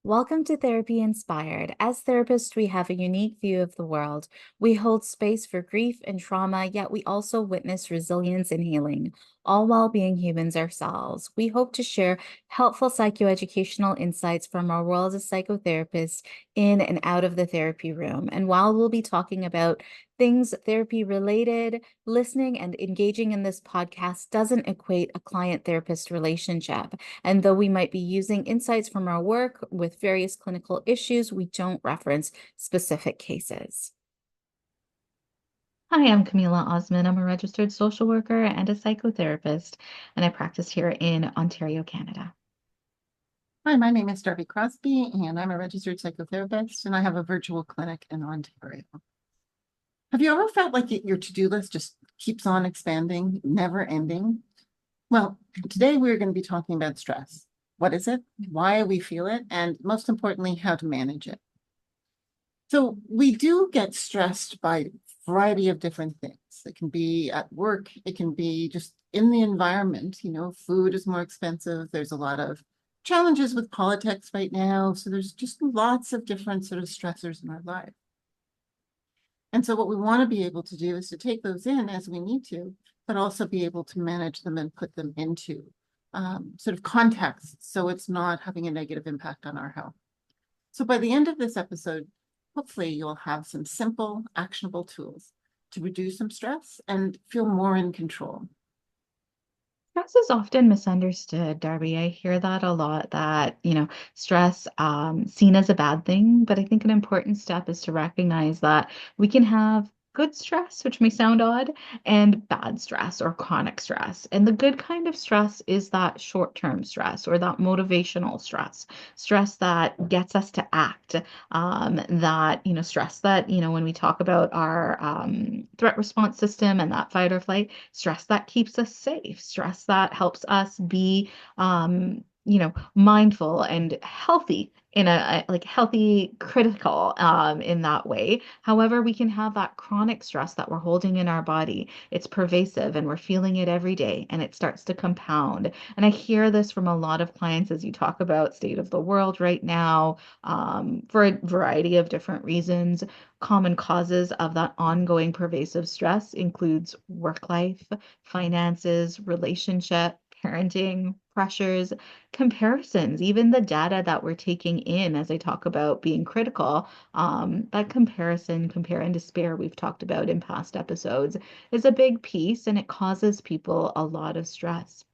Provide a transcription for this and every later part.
Welcome to Therapy Inspired. As therapists, we have a unique view of the world. We hold space for grief and trauma, yet we also witness resilience and healing, all while being humans ourselves. We hope to share helpful psychoeducational insights from our world as psychotherapists in and out of the therapy room. And while we'll be talking about things therapy related, listening and engaging in this podcast doesn't equate a client therapist relationship. And though we might be using insights from our work with various clinical issues, we don't reference specific cases. Hi, I'm Kameela Osman. I'm a registered social worker and a psychotherapist, and I practice here in Ontario, Canada. Hi, my name is Darby Crosby, and I'm a registered psychotherapist, and I have a virtual clinic in Ontario. Have you ever felt like your to-do list just keeps on expanding, never ending? Well, today we're going to be talking about stress. What is it? Why we feel it? And most importantly, how to manage it. So we do get stressed by a variety of different things. It can be at work. It can be just in the environment. Food is more expensive. There's a lot of challenges with politics right now. So there's just lots of different sort of stressors in our life. And so what we want to be able to do is to take those in as we need to, but also be able to manage them and put them into sort of context so it's not having a negative impact on our health. So by the end of this episode, hopefully you'll have some simple, actionable tools to reduce some stress and feel more in control. Stress is often misunderstood, Darby. I hear that a lot that, stress seen as a bad thing, but I think an important step is to recognize that we can have good stress, which may sound odd, and bad stress or chronic stress. And the good kind of stress is that short-term stress or that motivational stress, stress that gets us to act, stress that, when we talk about our threat response system and that fight or flight, stress that keeps us safe, stress that helps us be, mindful and healthy in a like healthy, critical in that way. However, we can have that chronic stress that we're holding in our body. It's pervasive and we're feeling it every day and it starts to compound. And I hear this from a lot of clients as you talk about state of the world right now, for a variety of different reasons. Common causes of that ongoing pervasive stress includes work life, finances, relationship, parenting, pressures, comparisons, even the data that we're taking in as I talk about being critical. That comparison, compare and despair we've talked about in past episodes is a big piece and it causes people a lot of stress.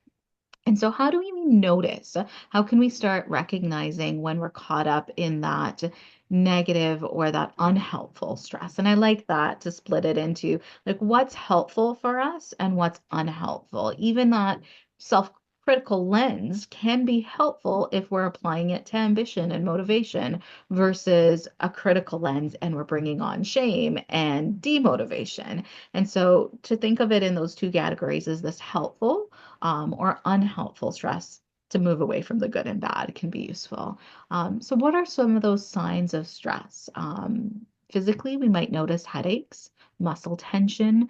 And so, how do we notice? How can we start recognizing when we're caught up in that negative or that unhelpful stress? And I like that to split it into like what's helpful for us and what's unhelpful. Even that self-critical lens can be helpful if we're applying it to ambition and motivation versus a critical lens and we're bringing on shame and demotivation. And so, to think of it in those two categories, is this helpful? Or unhelpful stress to move away from the good and bad can be useful. So, what are some of those signs of stress? Physically, we might notice headaches, muscle tension.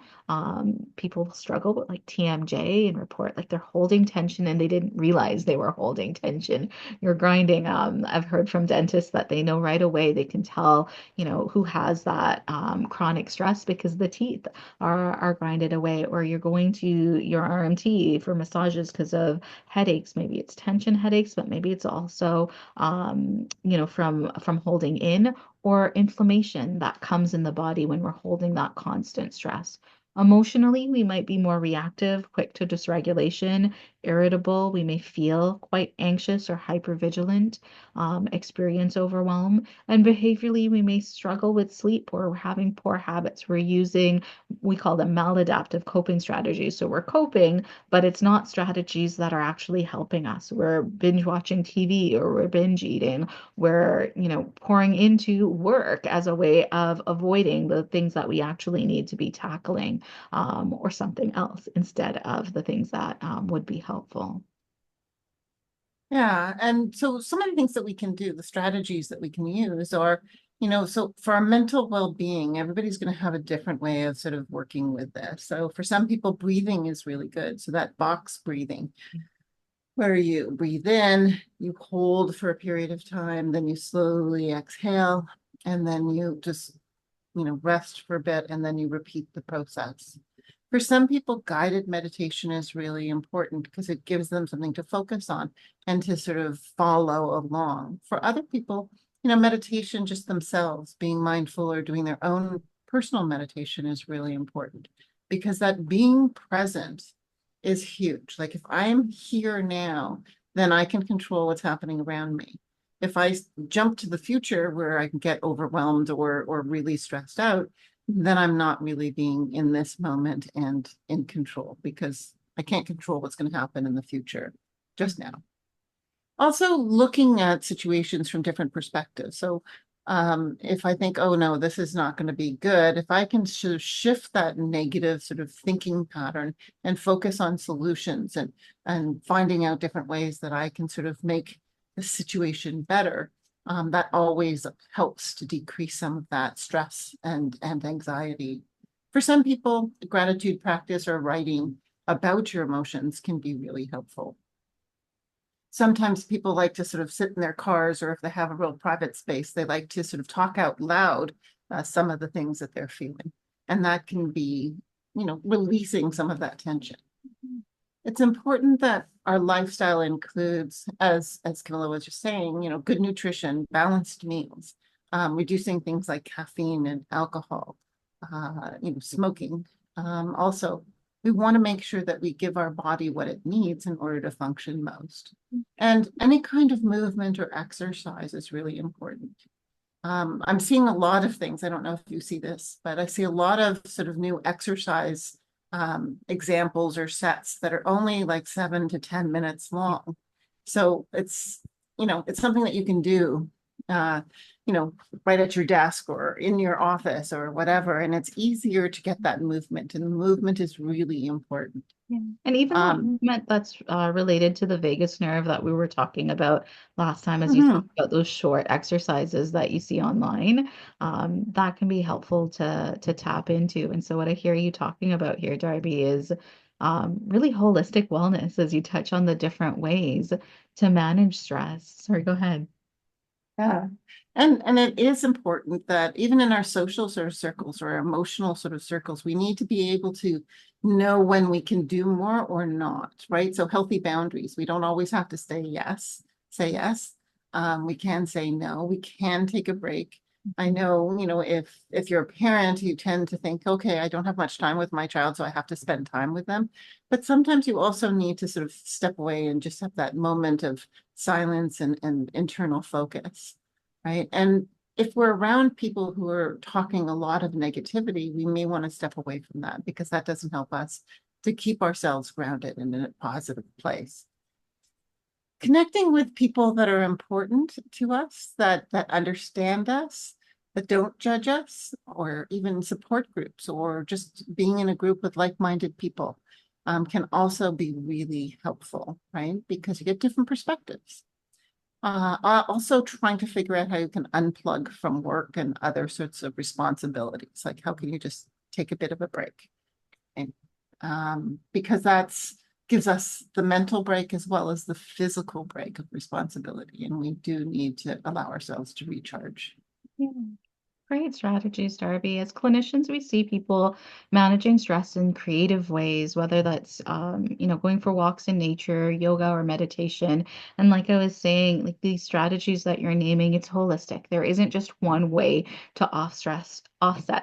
People struggle with like TMJ and report like they're holding tension and they didn't realize they were holding tension. You're grinding. I've heard from dentists that they know right away. They can tell, who has that chronic stress because the teeth are grinded away, or you're going to your RMT for massages because of headaches. Maybe it's tension headaches, but maybe it's also from holding in or inflammation that comes in the body when we're holding that constant stress. Emotionally, we might be more reactive, quick to dysregulation, irritable. We may feel quite anxious or hypervigilant, experience overwhelm. And behaviorally, we may struggle with sleep or we're having poor habits. We're using, we call them maladaptive coping strategies. So we're coping, but it's not strategies that are actually helping us. We're binge watching TV or we're binge eating. We're, pouring into work as a way of avoiding the things that we actually need to be tackling, or something else instead of the things that would be helpful. Yeah. And so some of the things that we can do, the strategies that we can use are, so for our mental well-being, everybody's going to have a different way of sort of working with this. So for some people, breathing is really good. So that box breathing. where you breathe in, you hold for a period of time, then you slowly exhale, and then you just, rest for a bit, and then you repeat the process. For some people, guided meditation is really important because it gives them something to focus on and to sort of follow along. For other people, meditation just themselves, being mindful or doing their own personal meditation is really important because that being present is huge. Like if I'm here now, then I can control what's happening around me. If I jump to the future where I can get overwhelmed or really stressed out, then I'm not really being in this moment and in control because I can't control what's going to happen in the future just now. Also looking at situations from different perspectives. So if I think, oh no, this is not going to be good, if I can sort of shift that negative sort of thinking pattern and focus on solutions and finding out different ways that I can sort of make the situation better, that always helps to decrease some of that stress and anxiety. For some people, gratitude practice or writing about your emotions can be really helpful. Sometimes people like to sort of sit in their cars, or if they have a real private space, they like to sort of talk out loud some of the things that they're feeling. And that can be, releasing some of that tension. It's important that our lifestyle includes, as Kameela was just saying, good nutrition, balanced meals, reducing things like caffeine and alcohol, smoking. Also, we want to make sure that we give our body what it needs in order to function most. And any kind of movement or exercise is really important. I'm seeing a lot of things. I don't know if you see this, but I see a lot of sort of new exercise examples or sets that are only like 7 to 10 minutes long. So it's something that you can do, uh, right at your desk or in your office or whatever. And it's easier to get that movement, and the movement is really important. Yeah. And even that Um, movement that's related to the vagus nerve that we were talking about last time, as you mhm. talked about those short exercises that you see online, that can be helpful to tap into. And so what I hear you talking about here, Darby, is really holistic wellness as you touch on the different ways to manage stress. Sorry, go ahead. Yeah. And it is important that even in our social sort of circles or emotional sort of circles, we need to be able to know when we can do more or not, right? So healthy boundaries. We don't always have to say yes. We can say no. We can take a break. I know, if you're a parent, you tend to think, okay, I don't have much time with my child, so I have to spend time with them. But sometimes you also need to sort of step away and just have that moment of silence and internal focus, right? And if we're around people who are talking a lot of negativity, we may want to step away from that because that doesn't help us to keep ourselves grounded and in a positive place. Connecting with people that are important to us, that understand us, that don't judge us, or even support groups, or just being in a group with like-minded people, can also be really helpful, right? Because you get different perspectives. Also trying to figure out how you can unplug from work and other sorts of responsibilities. Like how can you just take a bit of a break? And because that's gives us the mental break as well as the physical break of responsibility. And we do need to allow ourselves to recharge. Yeah. Great strategies, Darby. As clinicians, we see people managing stress in creative ways, whether that's, going for walks in nature, yoga, or meditation. And like I was saying, like these strategies that you're naming, it's holistic. There isn't just one way to offset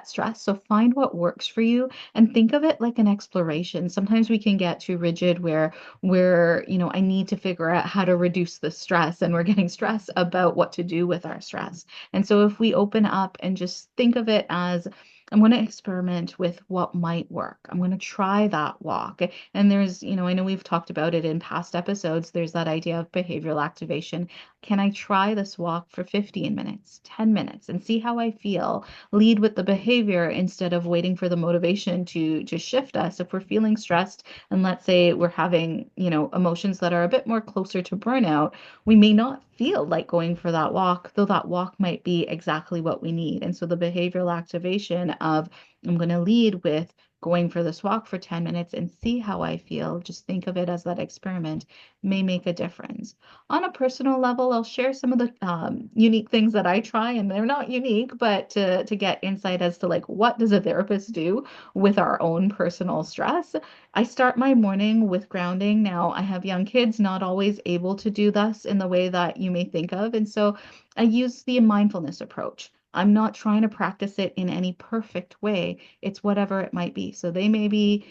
stress. So find what works for you and think of it like an exploration. Sometimes we can get too rigid where I need to figure out how to reduce the stress, and we're getting stressed about what to do with our stress. And so if we open up and just think of it as, I'm going to experiment with what might work. I'm going to try that walk. And there's, I know we've talked about it in past episodes. There's that idea of behavioral activation. Can I try this walk for 15 minutes, 10 minutes, and see how I feel? Lead with the behavior instead of waiting for the motivation to shift us. If we're feeling stressed, and let's say we're having, emotions that are a bit more closer to burnout, we may not feel like going for that walk, though that walk might be exactly what we need. And so the behavioral activation of, I'm going to lead with going for this walk for 10 minutes and see how I feel, just think of it as that experiment, may make a difference. On a personal level, I'll share some of the unique things that I try, and they're not unique, but to get insight as to like what does a therapist do with our own personal stress. I start my morning with grounding. Now, I have young kids, not always able to do this in the way that you may think of, and so I use the mindfulness approach. I'm not trying to practice it in any perfect way. It's whatever it might be. So they may be,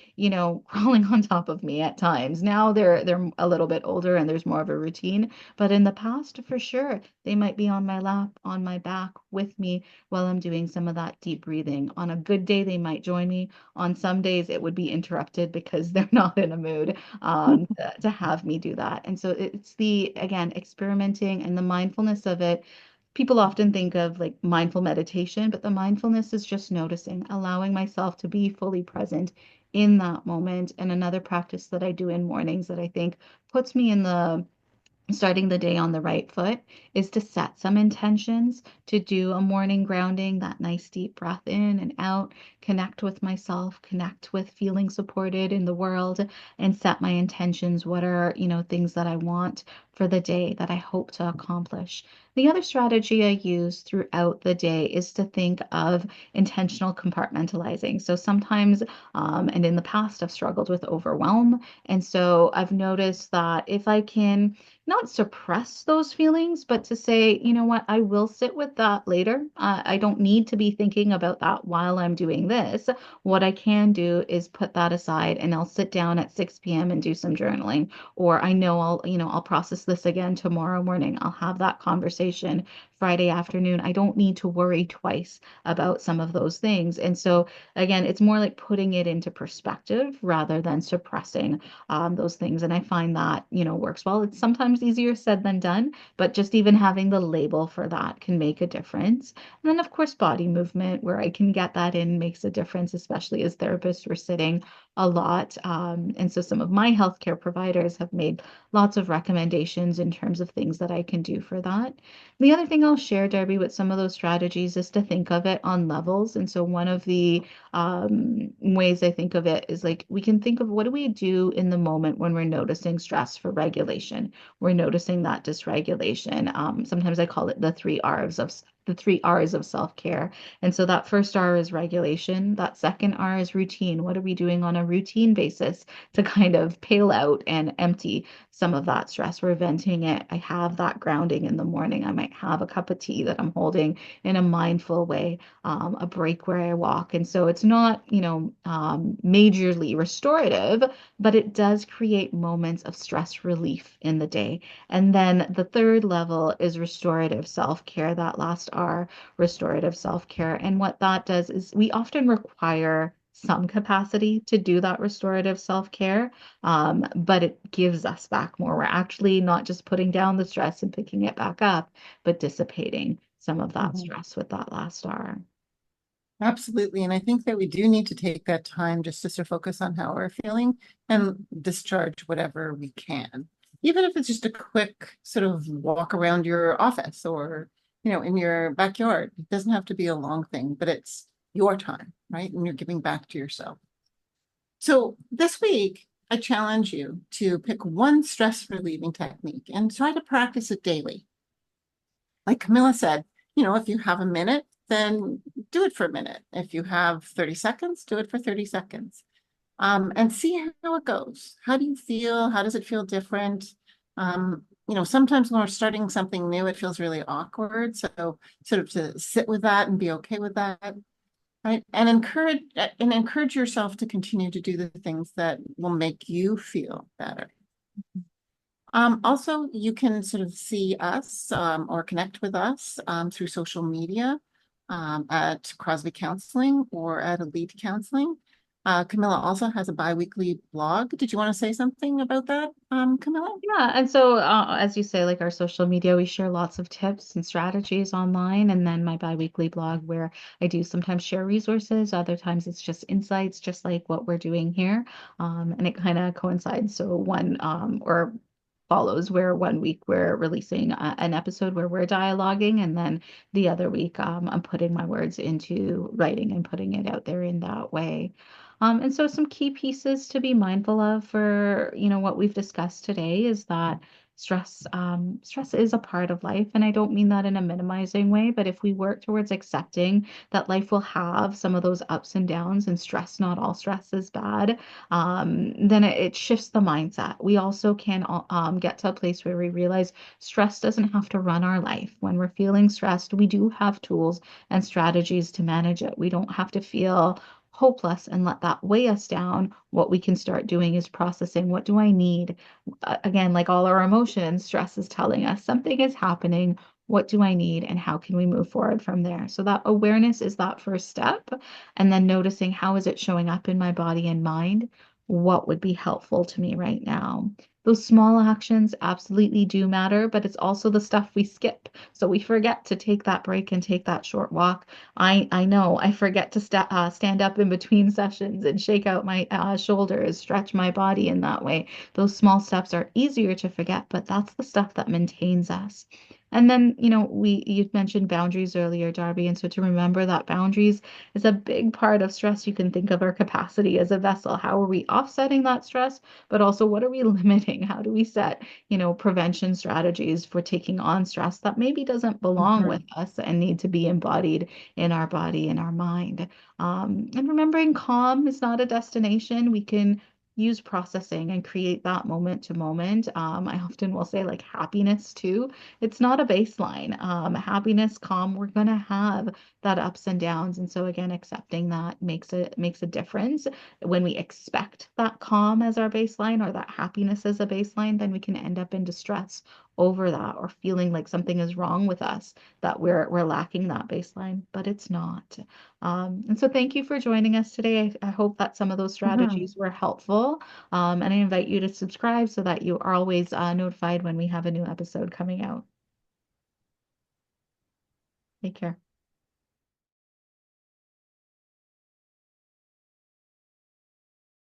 crawling on top of me at times. Now they're a little bit older and there's more of a routine, but in the past, for sure, they might be on my lap, on my back with me while I'm doing some of that deep breathing. On a good day, they might join me. On some days, it would be interrupted because they're not in a mood to have me do that. And so it's the, again, experimenting and the mindfulness of it. People often think of like mindful meditation, but the mindfulness is just noticing, allowing myself to be fully present in that moment. And another practice that I do in mornings that I think puts me in the starting the day on the right foot is to set some intentions, to do a morning grounding, that nice deep breath in and out, connect with myself, connect with feeling supported in the world, and set my intentions. What are, things that I want for the day that I hope to accomplish? The other strategy I use throughout the day is to think of intentional compartmentalizing. So sometimes, and in the past, I've struggled with overwhelm. And so I've noticed that if I can not suppress those feelings, but to say, you know what, I will sit with that later. I don't need to be thinking about that while I'm doing this. What I can do is put that aside and I'll sit down at 6 p.m. and do some journaling. Or I know I'll process this again tomorrow morning. I'll have that conversation Friday afternoon. I don't need to worry twice about some of those things. And so, again, it's more like putting it into perspective rather than suppressing those things. And I find that, works well. It's sometimes easier said than done, but just even having the label for that can make a difference. And then, of course, body movement, where I can get that in, makes a difference, especially as therapists, we're sitting a lot. And so some of my healthcare providers have made lots of recommendations in terms of things that I can do for that. The other thing I'll share, Darby, with some of those strategies is to think of it on levels. And so one of the ways I think of it is like we can think of what do we do in the moment when we're noticing stress for regulation. We're noticing that dysregulation. Sometimes I call it the 3 R's of self-care. And so that first R is regulation. That second R is routine. What are we doing on a routine basis to kind of pale out and empty some of that stress? We're venting it. I have that grounding in the morning. I might have a cup of tea that I'm holding in a mindful way, a break where I walk. And so it's not, majorly restorative, but it does create moments of stress relief in the day. And then the third level is restorative self-care, that last R, restorative self-care. And what that does is we often require some capacity to do that restorative self-care, but it gives us back more. We're actually not just putting down the stress and picking it back up, but dissipating some of that Mhm. stress with that last R. Absolutely. And I think that we do need to take that time just to sort of focus on how we're feeling and discharge whatever we can. Even if it's just a quick sort of walk around your office or, in your backyard. It doesn't have to be a long thing, but it's your time, right? And you're giving back to yourself. So this week, I challenge you to pick one stress relieving technique and try to practice it daily. Like Camilla said, if you have a minute, then do it for a minute. If you have 30 seconds, do it for 30 seconds. And see how it goes. How do you feel? How does it feel different? Sometimes when we're starting something new, it feels really awkward. So sort of to sit with that and be okay with that, right? And encourage yourself to continue to do the things that will make you feel better. Also, you can sort of see us or connect with us through social media at Crosby Counselling or at Elite Counseling. Camilla also has a biweekly blog. Did you want to say something about that, Camilla? Yeah, and so as you say, like our social media, we share lots of tips and strategies online, and then my biweekly blog where I do sometimes share resources, other times it's just insights, just like what we're doing here, and it kind of coincides. So one or follows where one week we're releasing an episode where we're dialoguing, and then the other week I'm putting my words into writing and putting it out there in that way. And so some key pieces to be mindful of for, what we've discussed today is that stress is a part of life. And I don't mean that in a minimizing way, but if we work towards accepting that life will have some of those ups and downs and stress, not all stress is bad, then it shifts the mindset. We also can get to a place where we realize stress doesn't have to run our life. When we're feeling stressed, we do have tools and strategies to manage it. We don't have to feel hopeless and let that weigh us down. What we can start doing is processing, what do I need? Again, like all our emotions, stress is telling us something is happening. What do I need? And how can we move forward from there? So that awareness is that first step. And then noticing how is it showing up in my body and mind? What would be helpful to me right now? Those small actions absolutely do matter, but it's also the stuff we skip. So we forget to take that break and take that short walk. I know I forget to stand up in between sessions and shake out my shoulders, stretch my body in that way. Those small steps are easier to forget, but that's the stuff that maintains us. And then, you mentioned boundaries earlier, Darby. And so to remember that boundaries is a big part of stress. You can think of our capacity as a vessel. How are we offsetting that stress? But also, what are we limiting? How do we set, prevention strategies for taking on stress that maybe doesn't belong with Mhm. us and need to be embodied in our body and our mind? And remembering calm is not a destination. We can use processing and create that moment to moment. I often will say like happiness too. It's not a baseline. Happiness, calm, we're gonna have that ups and downs. And so again, accepting that makes a difference. When we expect that calm as our baseline or that happiness as a baseline, then we can end up in distress over that or feeling like something is wrong with us, that we're lacking that baseline, but it's not. And so thank you for joining us today. I hope that some of those Mhm. strategies were helpful. And I invite you to subscribe so that you are always notified when we have a new episode coming out. Take care.